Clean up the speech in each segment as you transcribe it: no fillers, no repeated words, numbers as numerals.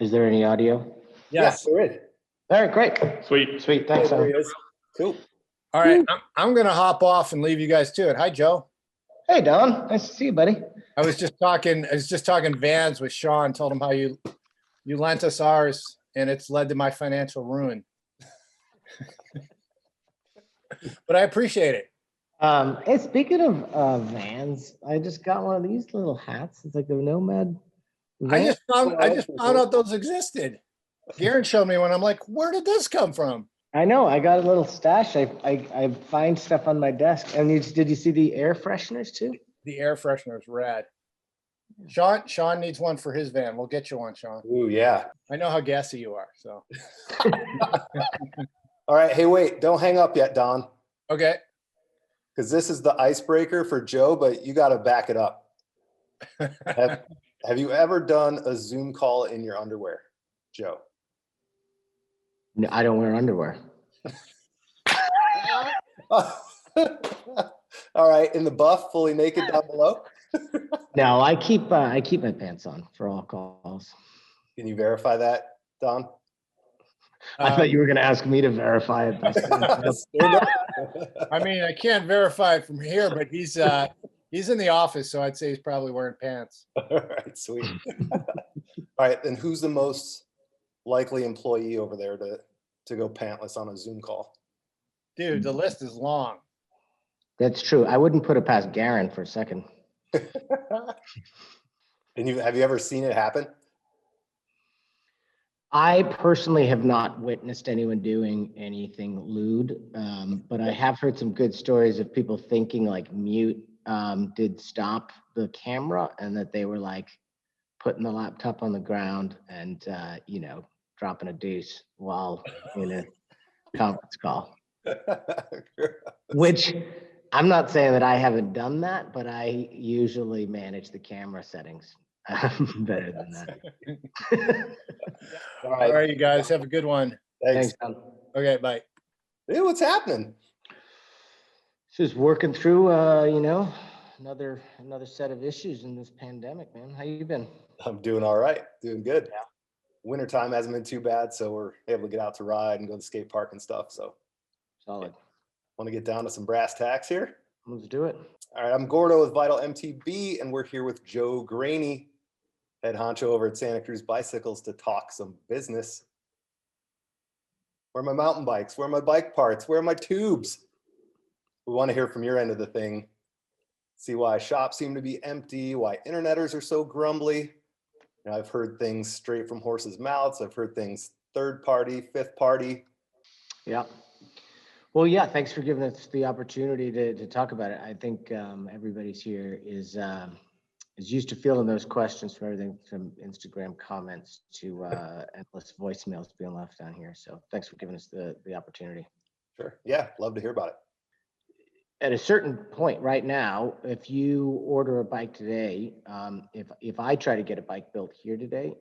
Is there any audio? Yes, there is. All right, great. Sweet. Thanks. There he is. Cool. All right, I'm going to hop off and leave you guys to it. Hi, Joe. Hey, Don. Nice to see you, buddy. I was just talking vans with Sean, told him how you lent us ours and it's led to my financial ruin. But I appreciate it. Hey, speaking of vans, I just got one of these little hats. It's like a Nomad van. I just found out those existed. Garen showed me one. I'm like, where did this come from? I know. I got a little stash. I find stuff on my desk. And did you see the air fresheners too? The air freshener is rad. Sean needs one for his van. We'll get you one, Sean. Ooh, yeah. I know how gassy you are, so. All right. Hey, wait, don't hang up yet, Don. Okay. Because this is the icebreaker for Joe, but you got to back it up. Have you ever done a Zoom call in your underwear, Joe? No, I don't wear underwear. All right. In the buff, fully naked down below? No, I keep my pants on for all calls. Can you verify that, Don? I thought you were going to ask me to verify it. I mean, I can't verify it from here, but he's in the office, so I'd say he's probably wearing pants. All right, sweet. All right, then who's the most likely employee over there to go pantless on a Zoom call? Dude, the list is long. That's true. I wouldn't put it past Garen for a second. And have you ever seen it happen? I personally have not witnessed anyone doing anything lewd, but I have heard some good stories of people thinking like mute did stop the camera and that they were like putting the laptop on the ground and, dropping a deuce while in a conference call. Which I'm not saying that I haven't done that, but I usually manage the camera settings better than that. All right, you guys have a good one. Thanks. Okay, bye. Hey, what's happening? Just working through, another set of issues in this pandemic, man. How you been? I'm doing all right. Doing good. Yeah. Wintertime hasn't been too bad, so we're able to get out to ride and go to the skate park and stuff. So solid. Want to get down to some brass tacks here? Let's do it. All right, I'm Gordo with Vital MTB, and we're here with Joe Graney, head honcho over at Santa Cruz Bicycles, to talk some business. Where are my mountain bikes? Where are my bike parts? Where are my tubes? We want to hear from your end of the thing. See why shops seem to be empty, why interneters are so grumbly. I've heard things straight from horses' mouths. I've heard things third party, fifth party. Yeah. Well, yeah, thanks for giving us the opportunity to talk about it. I think everybody's here is used to fielding those questions from everything from Instagram comments to endless voicemails being left down here. So thanks for giving us the opportunity. Sure. Yeah, love to hear about it. At a certain point right now, if you order a bike today, if I try to get a bike built here today,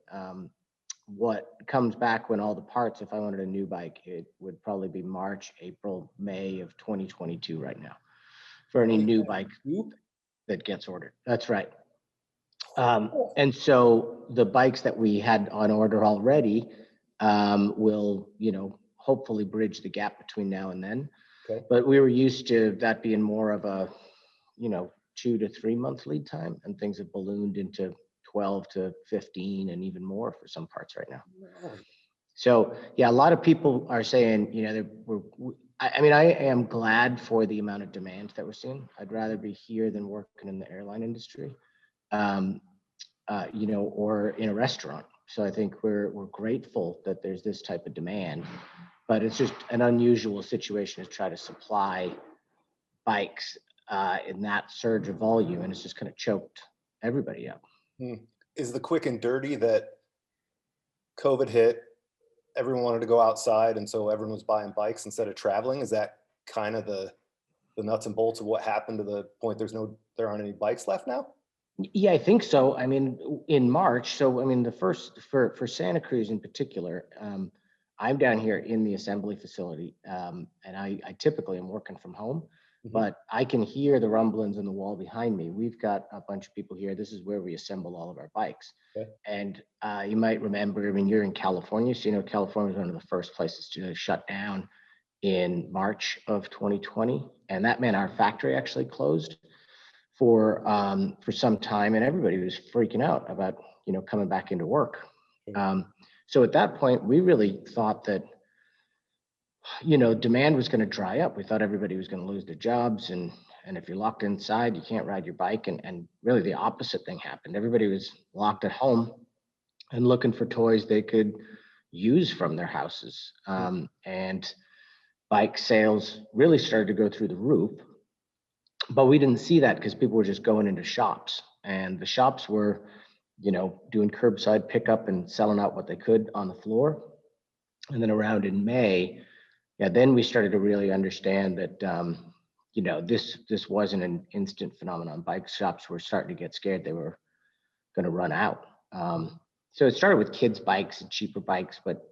what comes back when all the parts, if I wanted a new bike, it would probably be March, April, May of 2022 right now for any new bike that gets ordered. That's right. And so the bikes that we had on order already will, hopefully bridge the gap between now and then. Okay. But we were used to that being more of a, 2 to 3 month lead time, and things have ballooned into 12 to 15 and even more for some parts right now. So yeah, a lot of people are saying, I am glad for the amount of demand that we're seeing. I'd rather be here than working in the airline industry, or in a restaurant. So I think we're grateful that there's this type of demand, but it's just an unusual situation to try to supply bikes in that surge of volume, and it's just kind of choked everybody up. Is the quick and dirty that COVID hit, everyone wanted to go outside, and so everyone was buying bikes instead of traveling? Is that kind of the nuts and bolts of what happened to the point there aren't any bikes left now? Yeah, I think so. I mean, in March, the first for Santa Cruz in particular, I'm down here in the assembly facility, and I typically am working from home. but I can hear the rumblings in the wall behind me. We've got a bunch of people here. This is where we assemble all of our bikes. Okay. And you might remember, I mean, you're in California, so you know California was one of the first places to shut down in March of 2020, and that meant our factory actually closed for some time, and everybody was freaking out about coming back into work. So at that point, we really thought that demand was going to dry up. We thought everybody was going to lose their jobs, and if you're locked inside, you can't ride your bike. And really the opposite thing happened. Everybody was locked at home and looking for toys they could use from their houses. And bike sales really started to go through the roof. But we didn't see that because people were just going into shops, and the shops were, doing curbside pickup and selling out what they could on the floor. And then around in May, then we started to really understand that, this wasn't an instant phenomenon. Bike shops were starting to get scared they were going to run out. So it started with kids' bikes and cheaper bikes, but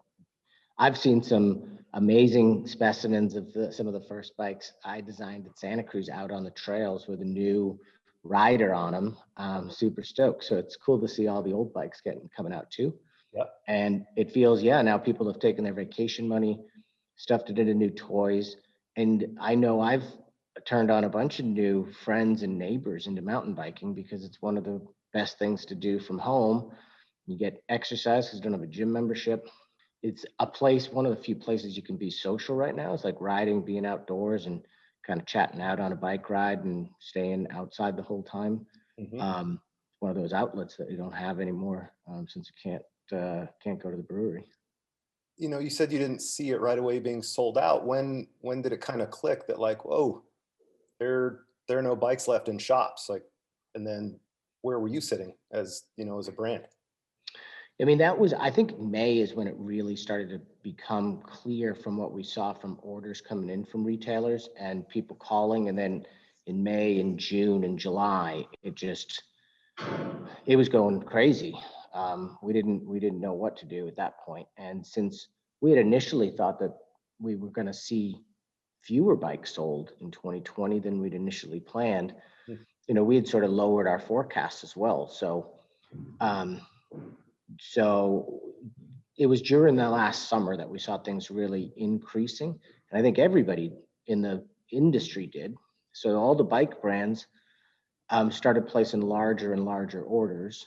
I've seen some amazing specimens of some of the first bikes I designed at Santa Cruz out on the trails with a new rider on them. Super stoked. So it's cool to see all the old bikes coming out too. Yep. And it feels, now people have taken their vacation money, stuffed it into new toys. And I know I've turned on a bunch of new friends and neighbors into mountain biking because it's one of the best things to do from home. You get exercise because you don't have a gym membership. It's a place, one of the few places you can be social right now. It's like riding, being outdoors and kind of chatting out on a bike ride and staying outside the whole time. One of those outlets that you don't have anymore since you can't go to the brewery. You said you didn't see it right away being sold out. When did it kind of click that like, whoa, there are no bikes left in shops? Like, and then where were you sitting as a brand? I mean, I think May is when it really started to become clear from what we saw from orders coming in from retailers and people calling. And then in May and June and July, it was going crazy. We didn't know what to do at that point. And since we had initially thought that we were going to see fewer bikes sold in 2020 than we'd initially planned, we had sort of lowered our forecast as well. So it was during the last summer that we saw things really increasing. And I think everybody in the industry did. So all the bike brands started placing larger and larger orders.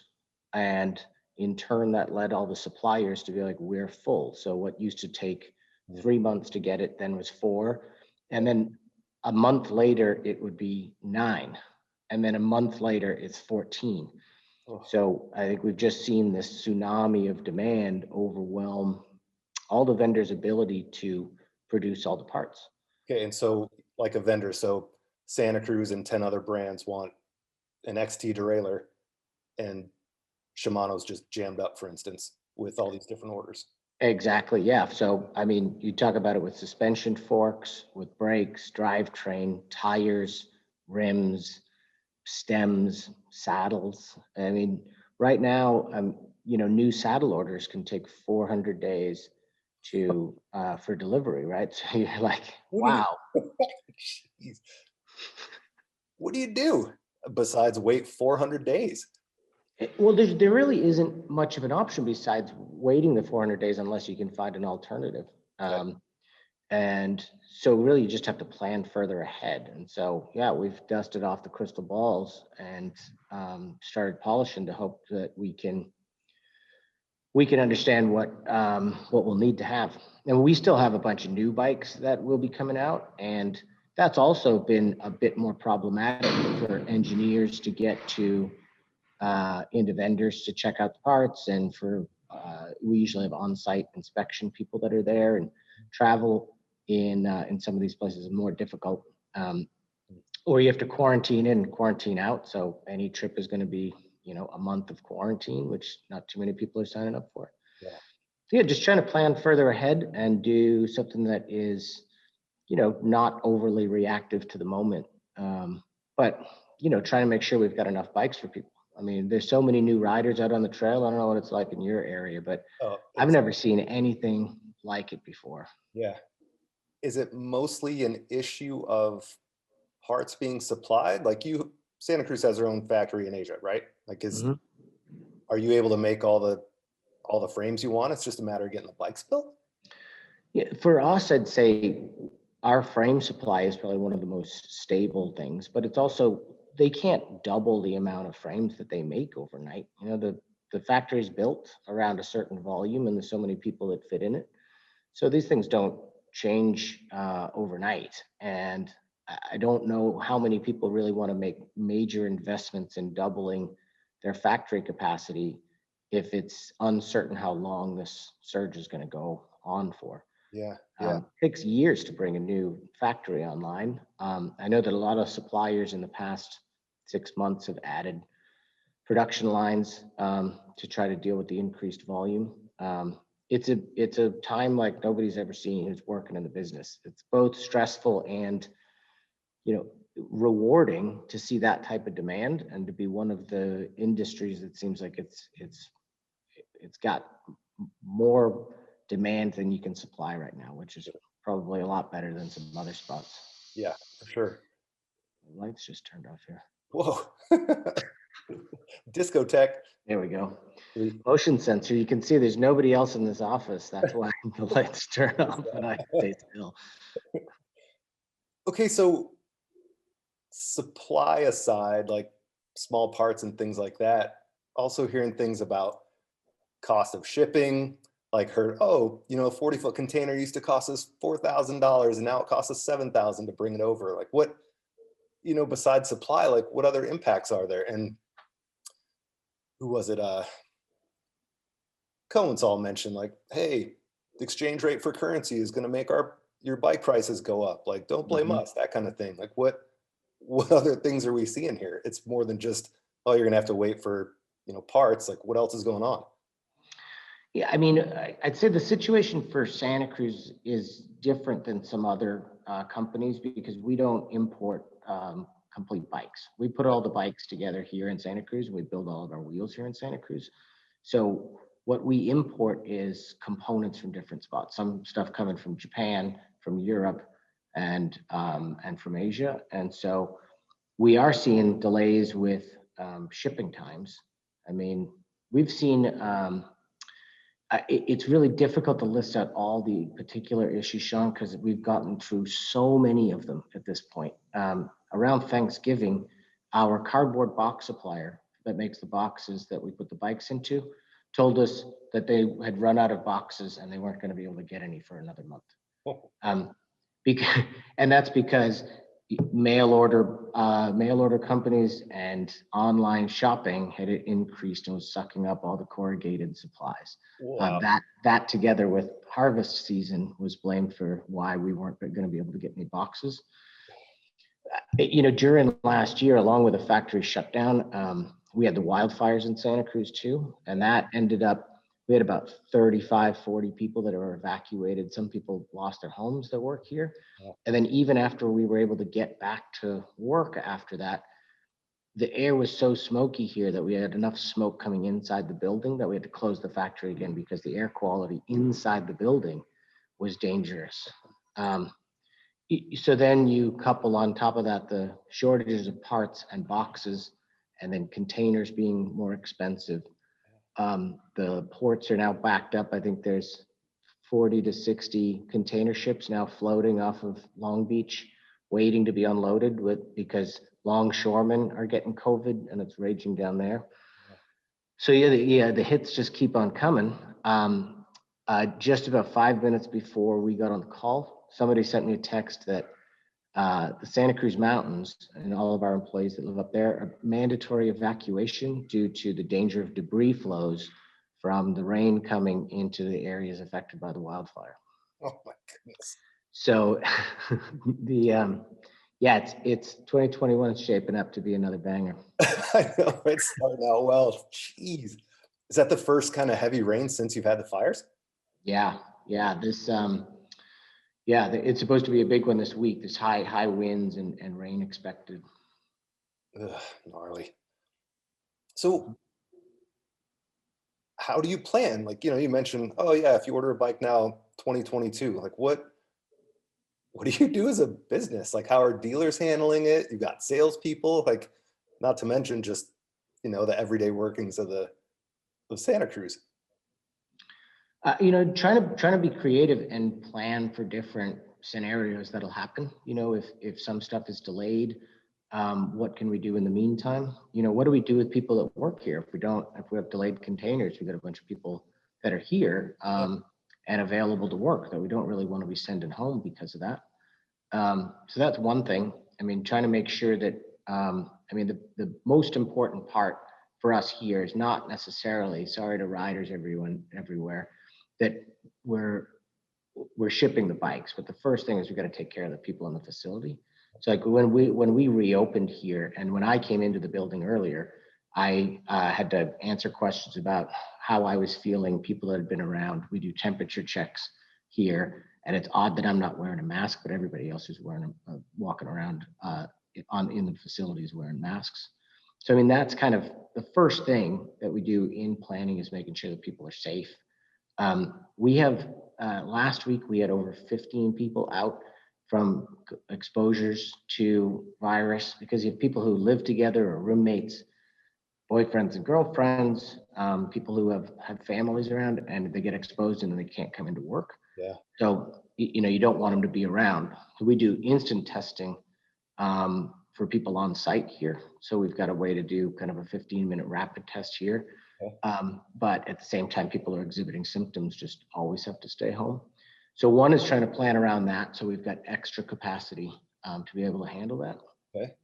And in turn, that led all the suppliers to be like, we're full. So what used to take 3 months to get it then was 4. And then a month later, it would be 9. And then a month later, it's 14. So I think we've just seen this tsunami of demand overwhelm all the vendors' ability to produce all the parts. Okay, and so like a vendor, so Santa Cruz and 10 other brands want an XT derailleur, and Shimano's just jammed up, for instance, with all these different orders. Exactly, yeah. So, I mean, you talk about it with suspension forks, with brakes, drivetrain, tires, rims, stems, saddles. I mean, right now, new saddle orders can take 400 days for delivery, right? So you're like, wow. Jeez. What do you do besides wait 400 days? Well, there really isn't much of an option besides waiting the 400 days unless you can find an alternative. Okay. And so really you just have to plan further ahead. And so, we've dusted off the crystal balls and started polishing to hope that we can understand what we'll need to have. And we still have a bunch of new bikes that will be coming out. And that's also been a bit more problematic for engineers to get to into vendors to check out the parts. And we usually have on-site inspection people that are there, and travel in some of these places is more difficult, or you have to quarantine in and quarantine out. So any trip is going to be, a month of quarantine, which not too many people are signing up for. Yeah, just trying to plan further ahead and do something that is, not overly reactive to the moment. But, trying to make sure we've got enough bikes for people. I mean, there's so many new riders out on the trail. I don't know what it's like in your area, but I've never seen anything like it before. Yeah. Is it mostly an issue of parts being supplied? Like Santa Cruz has their own factory in Asia, right? Like Mhm. are you able to make all the frames you want? It's just a matter of getting the bikes built? Yeah, for us, I'd say our frame supply is probably one of the most stable things, but it's also, they can't double the amount of frames that they make overnight. You know, the factory is built around a certain volume and there's so many people that fit in it. So these things don't change overnight. And I don't know how many people really want to make major investments in doubling their factory capacity if it's uncertain how long this surge is going to go on for. Yeah, yeah, Takes years to bring a new factory online. I know that a lot of suppliers in the past 6 months have added production lines to try to deal with the increased volume. It's a time like nobody's ever seen who's working in the business. It's both stressful and, you know, rewarding to see that type of demand and to be one of the industries that seems like it's got more demand than you can supply right now, which is probably a lot better than some other spots. yeah, for sure. The lights just turned off here. Whoa. Discotheque. There we go. Sweet. Motion sensor. You can see there's nobody else in this office. That's why the lights turn off and I stay still. Okay, so supply aside, like small parts and things like that, also hearing things about cost of shipping, like heard, oh, you know, a 40-foot container used to cost us $4,000 and now it costs us $7,000 to bring it over. Like what, you know, besides supply, like what other impacts are there? And who was it? Cohen's all mentioned like, hey, the exchange rate for currency is going to make your bike prices go up. Like, don't blame Mhm. us, that kind of thing. Like what other things are we seeing here? It's more than just, oh, you're gonna have to wait for, you know, parts. Like what else is going on? Yeah, I mean, I'd say the situation for Santa Cruz is different than some other companies because we don't import complete bikes. We put all the bikes together here in Santa Cruz. And we build all of our wheels here in Santa Cruz. So what we import is components from different spots. Some stuff coming from Japan, from Europe, and from Asia. And so we are seeing delays with shipping times. I mean, we've seen. It's really difficult to list out all the particular issues, Sean, because we've gotten through so many of them at this point. Around Thanksgiving, our cardboard box supplier that makes the boxes that we put the bikes into told us that they had run out of boxes and they weren't going to be able to get any for another month. Um, because, and that's because mail order companies and online shopping had increased and was sucking up all the corrugated supplies. Wow. That together with harvest season was blamed for why we weren't going to be able to get any boxes. You know, during last year, along with the factory shutdown, we had the wildfires in Santa Cruz too, and that ended up, we had about 35, 40 people that were evacuated. Some people lost their homes that work here. And then even after we were able to get back to work after that, the air was so smoky here that we had enough smoke coming inside the building that we had to close the factory again because the air quality inside the building was dangerous. So then you couple on top of that the shortages of parts and boxes, and then containers being more expensive. The ports are now backed up. I think there's 40 to 60 container ships now floating off of Long Beach, waiting to be unloaded because longshoremen are getting COVID and it's raging down there. So the hits just keep on coming. Just about 5 minutes before we got on the call, somebody sent me a text that the Santa Cruz Mountains and all of our employees that live up there are mandatory evacuation due to the danger of debris flows from the rain coming into the areas affected by the wildfire. Oh my goodness. So it's 2021 is shaping up to be another banger. I know it's starting out well. Jeez. Is that the first kind of heavy rain since you've had the fires? Yeah. It's supposed to be a big one this week. There's high winds and rain expected. Ugh, gnarly. So how do you plan? Like, you know, you mentioned, oh yeah, if you order a bike now, 2022, like what what do you do as a business? Like, how are dealers handling it? You got salespeople, like, not to mention just, the everyday workings of Santa Cruz. Trying to be creative and plan for different scenarios that'll happen. If some stuff is delayed, what can we do in the meantime? What do we do with people that work here? If we have delayed containers, we've got a bunch of people that are here and available to work that we don't really want to be sending home because of that. So that's one thing. Trying to make sure that, the most important part for us here is not necessarily, sorry to riders everywhere, that we're shipping the bikes, but the first thing is we got to take care of the people in the facility. So like when we reopened here, and when I came into the building earlier, I had to answer questions about how I was feeling, people that had been around. We do temperature checks here, and it's odd that I'm not wearing a mask, but everybody else who's walking around in the facilities wearing masks. So that's kind of the first thing that we do in planning, is making sure that people are safe. We have last week we had over 15 people out from exposures to virus, because you have people who live together or roommates, boyfriends and girlfriends, people who have families around, and they get exposed and then they can't come into work. Yeah. So you don't want them to be around. So we do instant testing for people on site here. So we've got a way to do kind of a 15-minute rapid test here. Okay. But at the same time, people are exhibiting symptoms, just always have to stay home. So one is trying to plan around that, so we've got extra capacity to be able to handle that. Okay.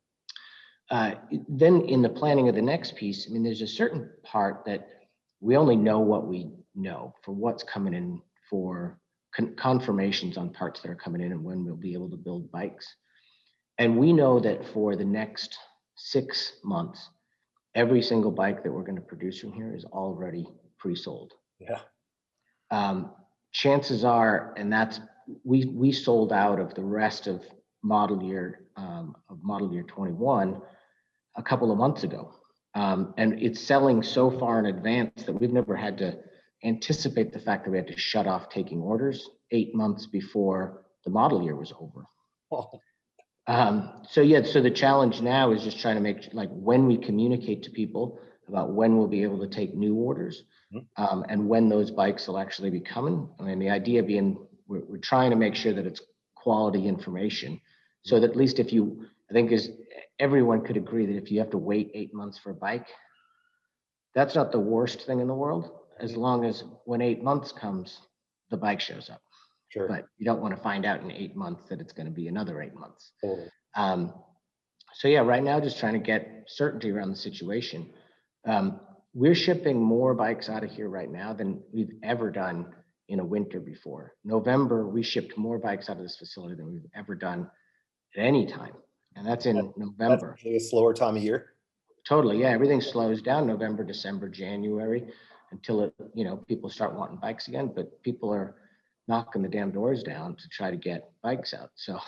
Then in the planning of the next piece, there's a certain part that we only know what we know for what's coming in, for confirmations on parts that are coming in and when we'll be able to build bikes. And we know that for the next 6 months, every single bike that we're going to produce from here is already pre-sold. Yeah. Chances are, and that's we sold out of the rest of model year 21 a couple of months ago, and it's selling so far in advance that we've never had to anticipate the fact that we had to shut off taking orders 8 months before the model year was over. Oh. So the challenge now is just trying to make, like, when we communicate to people about when we'll be able to take new orders, and when those bikes will actually be coming. The idea being we're trying to make sure that it's quality information, so that at least everyone could agree that if you have to wait 8 months for a bike, that's not the worst thing in the world, as long as when 8 months comes, the bike shows up. Sure. But you don't want to find out in 8 months that it's going to be another 8 months. Totally. So right now, just trying to get certainty around the situation. We're shipping more bikes out of here right now than we've ever done in a winter before. November, we shipped more bikes out of this facility than we've ever done at any time. And that's in November. That's a slower time of year. Totally, yeah. Everything slows down November, December, January, until people start wanting bikes again. But people are knocking the damn doors down to try to get bikes out. So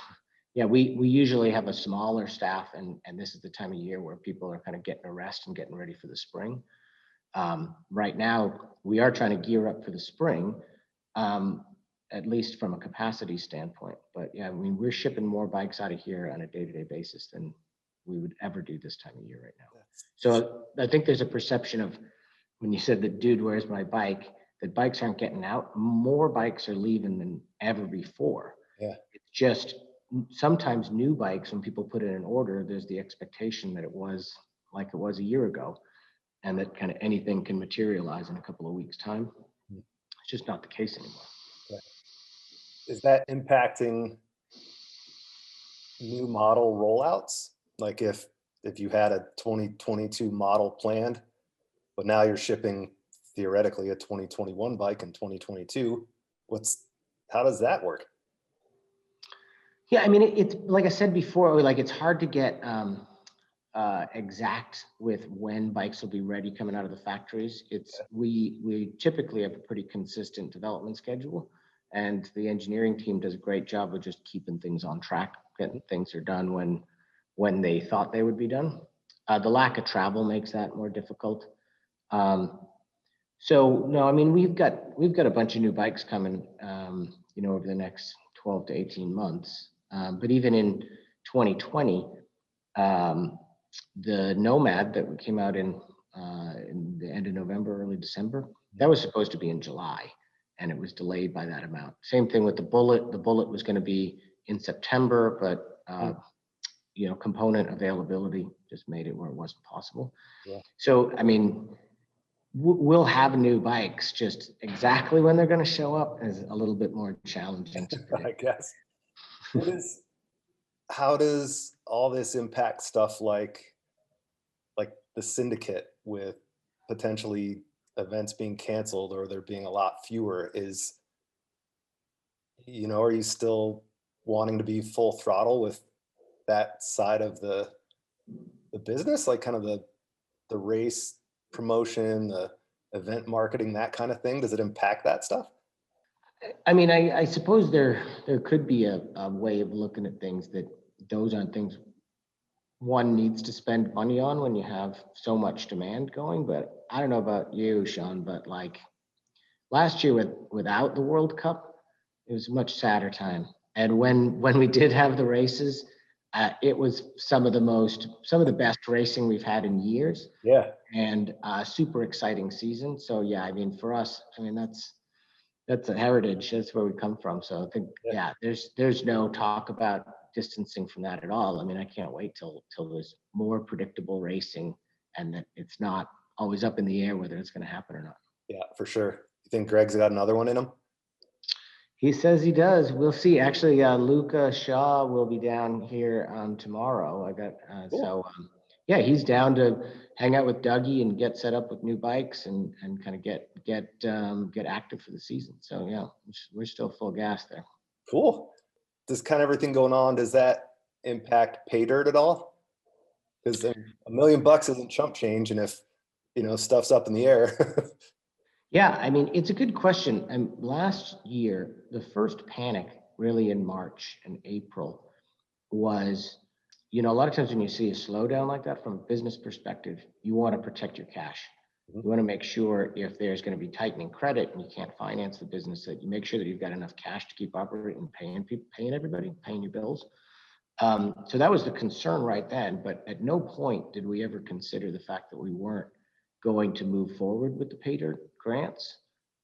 yeah, we usually have a smaller staff, and this is the time of year where people are kind of getting a rest and getting ready for the spring. Right now, we are trying to gear up for the spring, at least from a capacity standpoint. But yeah, we're shipping more bikes out of here on a day-to-day basis than we would ever do this time of year right now. So I think there's a perception of, when you said that, dude, where's my bike? That bikes aren't getting out. More bikes are leaving than ever before. Yeah. It's just sometimes new bikes, when people put in an order, there's the expectation that it was like it was a year ago, and that kind of anything can materialize in a couple of weeks' time. It's just not the case anymore. Yeah. Is that impacting new model rollouts? Like if you had a 2022 model planned, but now you're shipping theoretically a 2021 bike in 2022, how does that work? Yeah, it's like I said before, like, it's hard to get exact with when bikes will be ready coming out of the factories. We typically have a pretty consistent development schedule, and the engineering team does a great job of just keeping things on track, getting things are done when they thought they would be done. The lack of travel makes that more difficult. So no, we've got a bunch of new bikes coming, over the next 12 to 18 months. But even in 2020, the Nomad that came out in the end of November, early December, that was supposed to be in July, and it was delayed by that amount. Same thing with the Bullet. The Bullet was going to be in September, but component availability just made it where it wasn't possible. Yeah. So, I mean, we'll have new bikes. Just exactly when they're going to show up is a little bit more challenging to predict. I guess. How does all this impact stuff like the Syndicate, with potentially events being canceled or there being a lot fewer? Are you still wanting to be full throttle with that side of the business, like kind of the race promotion, the event marketing, that kind of thing? Does it impact that stuff? I mean, I suppose there could be a way of looking at things that those aren't things one needs to spend money on when you have so much demand going. But I don't know about you, Sean, but like last year without the World Cup, it was a much sadder time. And when we did have the races, it was some of the best racing we've had in years. Yeah. And super exciting season. So yeah, I mean, for us, I mean, that's a heritage. That's where we come from. So I think, there's no talk about distancing from that at all. I mean, I can't wait till there's more predictable racing and that it's not always up in the air whether it's going to happen or not. Yeah, for sure. You think Greg's got another one in him? He says he does. We'll see. Actually, Luca Shaw will be down here tomorrow. Cool. He's down to hang out with Dougie and get set up with new bikes and kind of get active for the season. So yeah, we're still full gas there. Cool. Does kind of everything going on, does that impact pay dirt at all? Because $1 million isn't chump change, and if stuff's up in the air. Yeah, I mean, it's a good question. And last year, the first panic really in March and April was, a lot of times when you see a slowdown like that from a business perspective, you want to protect your cash. You want to make sure if there's going to be tightening credit and you can't finance the business, that you make sure that you've got enough cash to keep operating, paying people, paying everybody, paying your bills. So that was the concern right then. But at no point did we ever consider the fact that we weren't going to move forward with the pay dirt grants.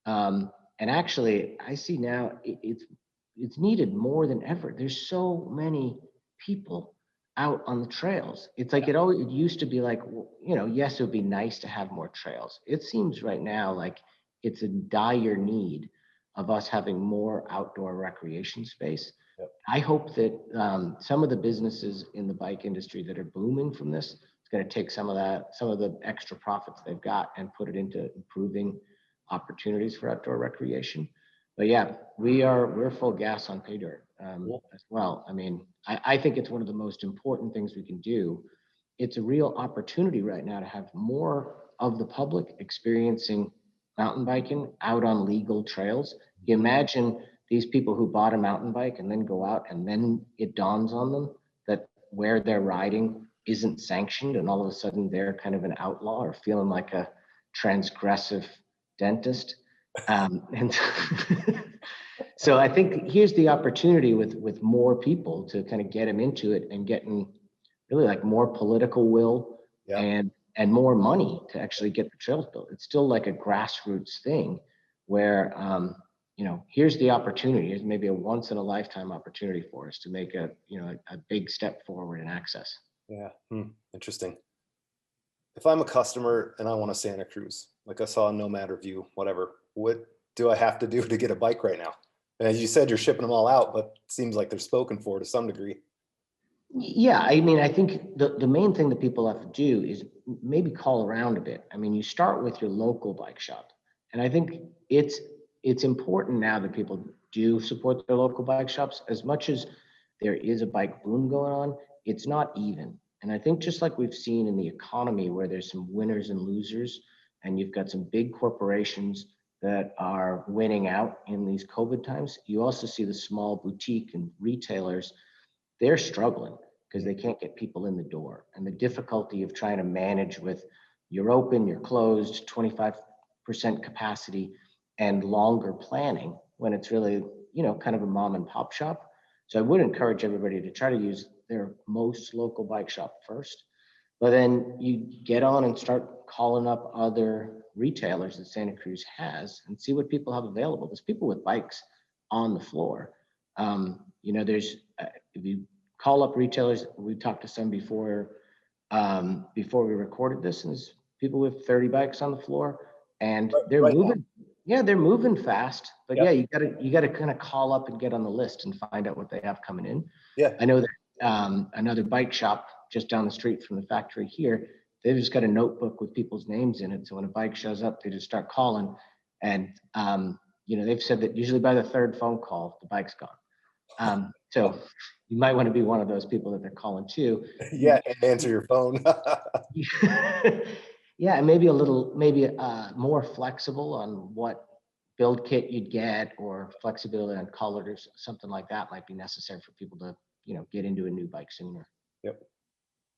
And actually, I see now it's needed more than ever. There's so many people out on the trails. It's like it used to be like, yes, it would be nice to have more trails. It seems right now like it's a dire need of us having more outdoor recreation space. Yep. I hope that some of the businesses in the bike industry that are booming from this, it's going to take some of the extra profits they've got and put it into improving opportunities for outdoor recreation. But yeah, we're full gas on pay dirt as well. I mean, I think it's one of the most important things we can do. It's a real opportunity right now to have more of the public experiencing mountain biking out on legal trails. You imagine these people who bought a mountain bike and then go out and then it dawns on them that where they're riding isn't sanctioned, and all of a sudden they're kind of an outlaw or feeling like a transgressive dentist. And so I think here's the opportunity with more people to kind of get them into it and getting really like more political will and more money to actually get the trails built. It's still like a grassroots thing where, here's the opportunity. Here's maybe a once in a lifetime opportunity for us to make a big step forward in access. Yeah. Interesting. If I'm a customer and I want a Santa Cruz, like I saw a Nomad review, whatever, what do I have to do to get a bike right now? And as you said, you're shipping them all out, but it seems like they're spoken for to some degree. Yeah, I mean, I think the main thing that people have to do is maybe call around a bit. I mean, you start with your local bike shop. And I think it's important now that people do support their local bike shops. As much as there is a bike boom going on, it's not even. And I think just like we've seen in the economy where there's some winners and losers, and you've got some big corporations that are winning out in these COVID times, you also see the small boutique and retailers, they're struggling because they can't get people in the door. And the difficulty of trying to manage with you're open, you're closed, 25% capacity and longer planning when it's really, kind of a mom and pop shop. So I would encourage everybody to try to use their most local bike shop first. But then you get on and start calling up other retailers that Santa Cruz has and see what people have available. There's people with bikes on the floor. There's if you call up retailers, we talked to some before we recorded this, and there's people with 30 bikes on the floor, and they're Right now. moving. Yeah, they're moving fast. But Yep. yeah, you gotta kind of call up and get on the list and find out what they have coming in. Yeah. I know that another bike shop just down the street from the factory here, they've just got a notebook with people's names in it. So when a bike shows up, they just start calling. And, they've said that usually by the third phone call, the bike's gone. So you might want to be one of those people that they're calling too. Yeah, and answer your phone. Yeah, and maybe more flexible on what build kit you'd get, or flexibility on colors, something like that might be necessary for people to, get into a new bike sooner. Yep.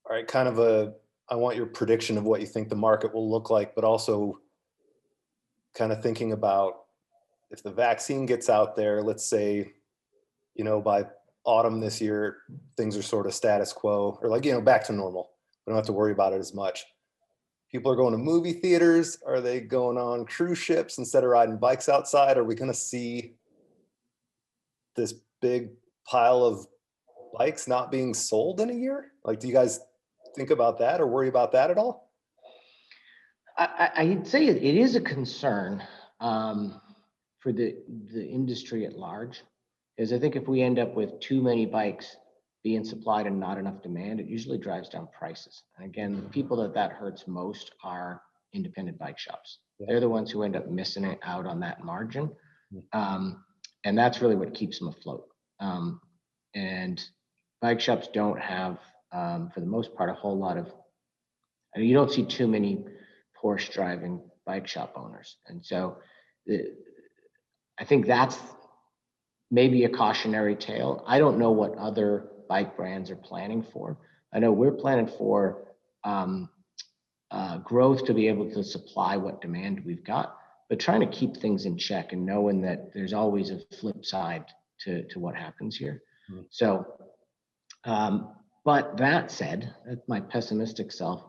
All right, I want your prediction of what you think the market will look like, but also kind of thinking about if the vaccine gets out there, let's say, by autumn this year, things are sort of status quo, or back to normal. We don't have to worry about it as much. People are going to movie theaters. Are they going on cruise ships instead of riding bikes outside? Are we going to see this big pile of bikes not being sold in a year? Do you guys think about that or worry about that at all? I'd say it is a concern for the industry at large, because I think if we end up with too many bikes being supplied and not enough demand, it usually drives down prices. And again, the people that hurts most are independent bike shops. Yeah. They're the ones who end up missing it out on that margin. And that's really what keeps them afloat. And bike shops don't have, for the most part, a whole lot of, you don't see too many Porsche driving bike shop owners. And so I think that's maybe a cautionary tale. I don't know what other bike brands are planning for. I know we're planning for growth to be able to supply what demand we've got, but trying to keep things in check and knowing that there's always a flip side to what happens here. Mm-hmm. So, but that said, that's my pessimistic self.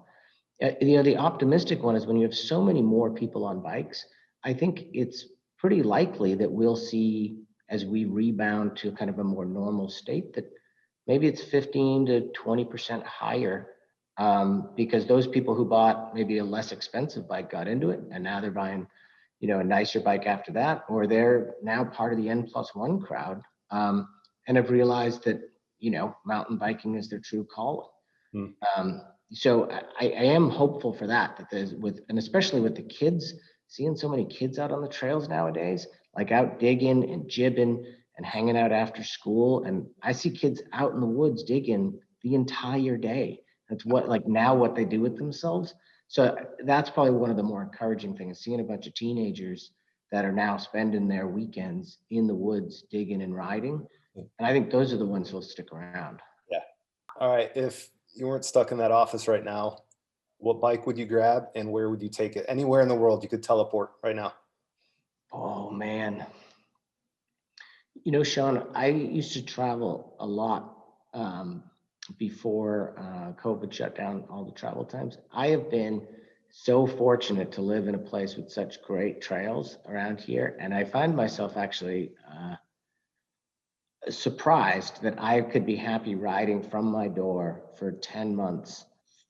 The optimistic one is when you have so many more people on bikes, I think it's pretty likely that we'll see, as we rebound to kind of a more normal state, that maybe it's 15 to 20% higher, because those people who bought maybe a less expensive bike got into it, and now they're buying, a nicer bike after that, or they're now part of the N+1 crowd, and have realized that, mountain biking is their true calling. So I am hopeful for that there's and especially with the kids, seeing so many kids out on the trails nowadays, out digging and jibbing and hanging out after school. And I see kids out in the woods digging the entire day. That's what they do with themselves. So that's probably one of the more encouraging things, seeing a bunch of teenagers that are now spending their weekends in the woods digging and riding. And I think those are the ones who'll stick around. Yeah. All right. If you weren't stuck in that office right now, what bike would you grab and where would you take it? Anywhere in the world you could teleport right now. Oh, man. Sean, I used to travel a lot before COVID shut down all the travel times. I have been so fortunate to live in a place with such great trails around here. And I find myself actually surprised that I could be happy riding from my door for 10 months,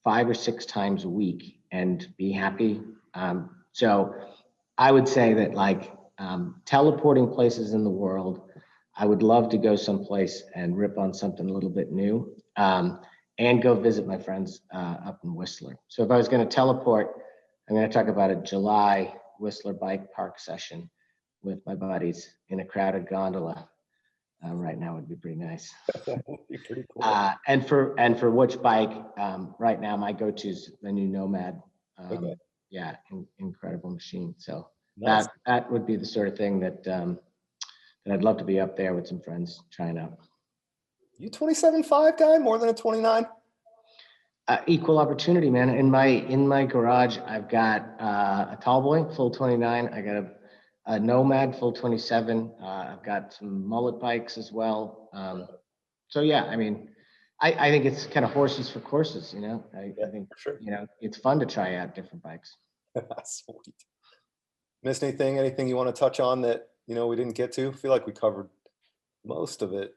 5 or 6 times a week, and be happy. So I would say that teleporting places in the world, I would love to go someplace and rip on something a little bit new, and go visit my friends up in Whistler. So if I was going to teleport, I'm going to talk about a July Whistler bike park session with my buddies in a crowded gondola. Right now would be pretty nice. That would be pretty cool. And for which bike, right now my go-to is the new Nomad. Okay. Yeah, incredible machine. So Nice. that would be the sort of thing that I'd love to be up there with some friends trying out. You 27.5 guy, more than a 29? Equal opportunity, man. In my garage, I've got a tall boy, full 29. I got a Nomad, full 27. I've got some mullet bikes as well. So yeah, I mean, I think it's kind of horses for courses, you know. I think, For sure. you know, it's fun to try out different bikes. Sweet. Missed anything? Anything you want to touch on that, you know, we didn't get to? I feel like we covered most of it.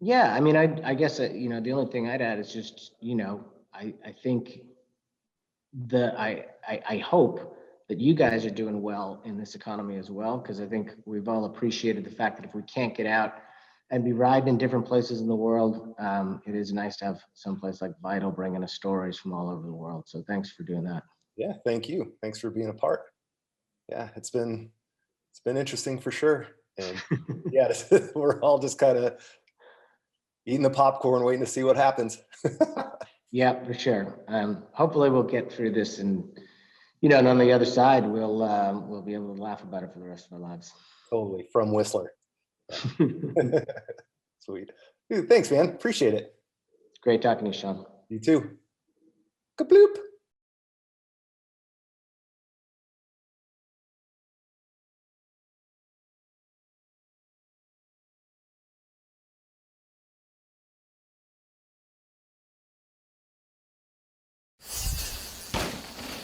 Yeah, I mean, I guess, you know, the only thing I'd add is just, you know, I think I hope that you guys are doing well in this economy as well, because I think we've all appreciated the fact that if we can't get out and be riding in different places in the world, it is nice to have someplace like Vital bringing us stories from all over the world. So thanks for doing that. Yeah, thank you. Thanks for being a part. Yeah, it's been interesting for sure. And yeah, we're all just kind of eating the popcorn, waiting to see what happens. Yeah, for sure. Hopefully we'll get through this, and you know, and on the other side, we'll be able to laugh about it for the rest of our lives. Totally, from Whistler. Sweet. Dude, thanks, man. Appreciate it. Great talking to you, Sean. You too. Kabloop.